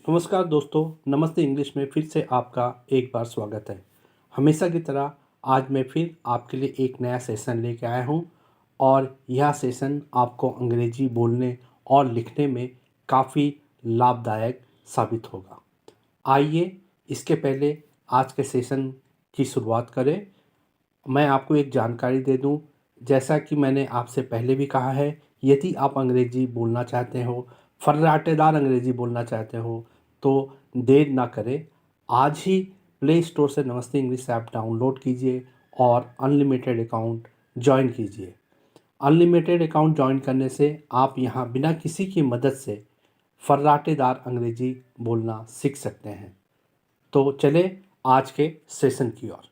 नमस्कार दोस्तों, नमस्ते इंग्लिश में फिर से आपका एक बार स्वागत है। हमेशा की तरह आज मैं फिर आपके लिए एक नया सेशन लेके आया हूँ और यह सेशन आपको अंग्रेजी बोलने और लिखने में काफ़ी लाभदायक साबित होगा। आइए इसके पहले आज के सेशन की शुरुआत करें। मैं आपको एक जानकारी दे दूं, जैसा कि मैंने आपसे पहले भी कहा है, यदि आप अंग्रेज़ी बोलना चाहते हो, फर्राटेदार अंग्रेज़ी बोलना चाहते हो, तो देर ना करें। आज ही प्ले स्टोर से नमस्ते इंग्लिश ऐप डाउनलोड कीजिए और अनलिमिटेड अकाउंट जॉइन कीजिए। अनलिमिटेड अकाउंट जॉइन करने से आप यहाँ बिना किसी की मदद से फर्राटेदार अंग्रेज़ी बोलना सीख सकते हैं। तो चले आज के सेशन की ओर।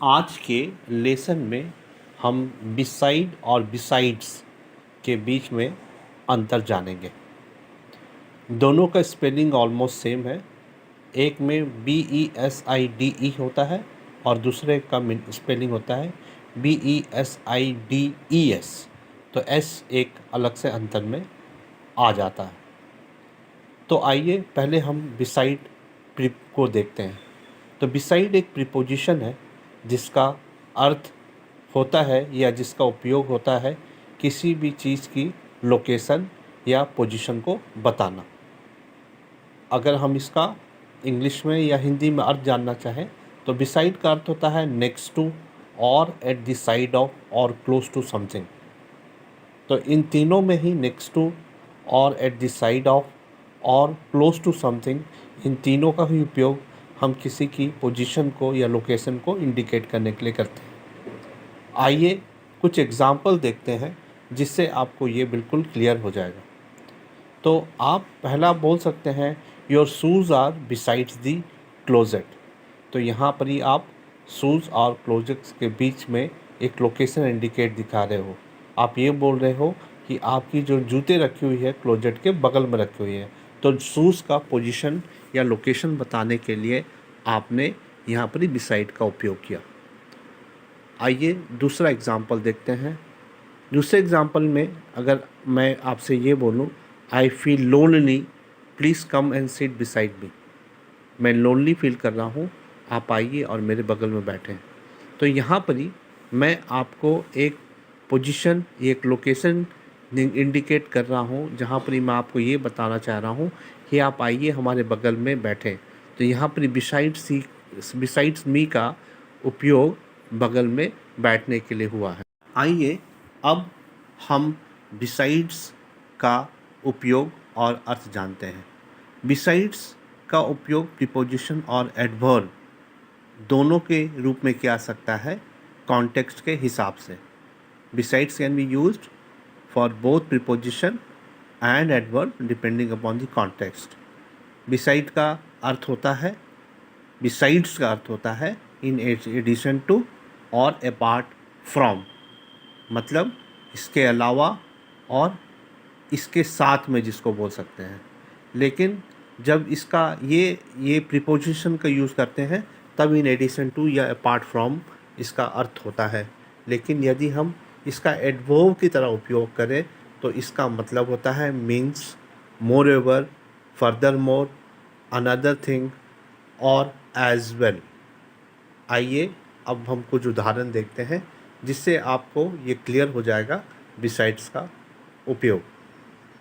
आज के लेसन में हम बिसाइड और बिसाइड्स के बीच में अंतर जानेंगे। दोनों का स्पेलिंग ऑलमोस्ट सेम है। एक में BESIDE होता है और दूसरे का स्पेलिंग होता है BESIDES। तो S एक अलग से अंतर में आ जाता है। तो आइए पहले हम बिसाइड को देखते हैं। तो बिसाइड एक प्रीपोजिशन है जिसका अर्थ होता है या जिसका उपयोग होता है किसी भी चीज़ की लोकेशन या पोजीशन को बताना। अगर हम इसका इंग्लिश में या हिंदी में अर्थ जानना चाहें तो बिसाइड का अर्थ होता है नेक्स्ट टू और एट द साइड ऑफ और क्लोज टू समथिंग। तो इन तीनों में ही नेक्स्ट टू और एट द साइड ऑफ और क्लोज टू समथिंग, इन तीनों का ही उपयोग हम किसी की पोजीशन को या लोकेशन को इंडिकेट करने के लिए करते हैं। आइए कुछ एग्जाम्पल देखते हैं जिससे आपको ये बिल्कुल क्लियर हो जाएगा। तो आप पहला बोल सकते हैं your shoes are besides the closet. तो यहाँ पर ही आप शूज़ और क्लोजेट के बीच में एक लोकेशन इंडिकेट दिखा रहे हो। आप ये बोल रहे हो कि आपकी जो जूते रखी हुई है क्लोजेट के बगल में रखी हुई है। तो शूज़ का पोजीशन या लोकेशन बताने के लिए आपने यहाँ पर ही बिसाइड का उपयोग किया। आइए दूसरा एग्जाम्पल देखते हैं। दूसरे एग्जाम्पल में अगर मैं आपसे ये बोलूँ I feel lonely, please come and sit beside me. मैं लोनली फील कर रहा हूँ, आप आइए और मेरे बगल में बैठें। तो यहाँ पर ही मैं आपको एक पोजीशन, एक लोकेशन इंडिकेट कर रहा हूँ जहाँ पर ही मैं आपको ये बताना चाह रहा हूँ कि आप आइए हमारे बगल में बैठें। तो यहाँ पर बिसाइड्स मी का उपयोग बगल में बैठने के लिए हुआ है। आइए अब हम बिसाइड्स का उपयोग और अर्थ जानते हैं। बिसाइड्स का उपयोग प्रीपोजिशन और एडवर्ब दोनों के रूप में किया जा सकता है कॉन्टेक्स्ट के हिसाब से। Besides can be used for both preposition and adverb depending upon the context. Beside का अर्थ होता है, बिसाइड्स का अर्थ होता है इन एडिशन टू और अपार्ट फ्रॉम, मतलब इसके अलावा और इसके साथ में जिसको बोल सकते हैं। लेकिन जब इसका ये प्रीपोजिशन का यूज़ करते हैं तब इन एडिशन टू या अपार्ट फ्रॉम इसका अर्थ होता है। लेकिन यदि हम इसका एडवर्ब की तरह उपयोग करें तो इसका मतलब होता है means, more ever, further more, another thing और एज वेल। आइए अब हम कुछ उदाहरण देखते हैं जिससे आपको ये क्लियर हो जाएगा बिसाइड्स का उपयोग।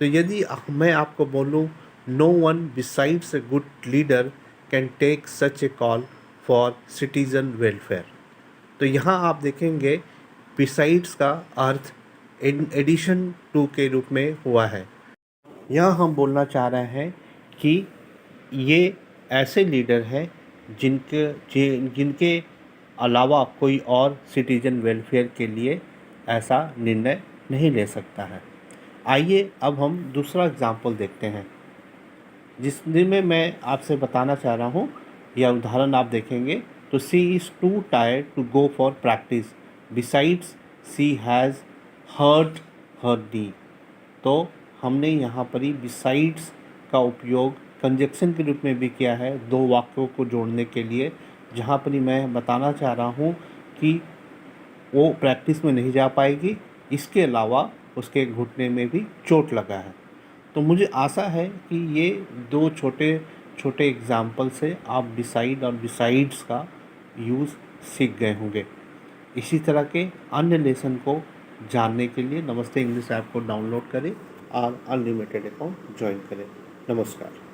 तो यदि मैं आपको बोलूँ no one besides a good leader can take such a call for citizen welfare. तो यहाँ आप देखेंगे बिसाइड्स का अर्थ इन एडिशन टू के रूप में हुआ है। यहाँ हम बोलना चाह रहे हैं कि ये ऐसे लीडर हैं जिनके अलावा कोई और सिटीजन वेलफेयर के लिए ऐसा निर्णय नहीं ले सकता है। आइए अब हम दूसरा एग्जाम्पल देखते हैं जिसमें मैं आपसे बताना चाह रहा हूँ, यह उदाहरण आप देखेंगे तो she is too tired to go for practice, besides she has hurt her knee. तो हमने यहाँ पर ही बिसाइड्स का उपयोग कंजक्शन के रूप में भी किया है दो वाक्यों को जोड़ने के लिए, जहाँ पर ही मैं बताना चाह रहा हूँ कि वो प्रैक्टिस में नहीं जा पाएगी, इसके अलावा उसके घुटने में भी चोट लगा है। तो मुझे आशा है कि ये दो छोटे छोटे एग्जाम्पल से आप बिसाइड और बिसाइड्स का यूज़ सीख गए होंगे। इसी तरह के अन्य लेसन को जानने के लिए नमस्ते इंग्लिश ऐप को डाउनलोड करें और अनलिमिटेड अकाउंट ज्वाइन करें। नमस्कार।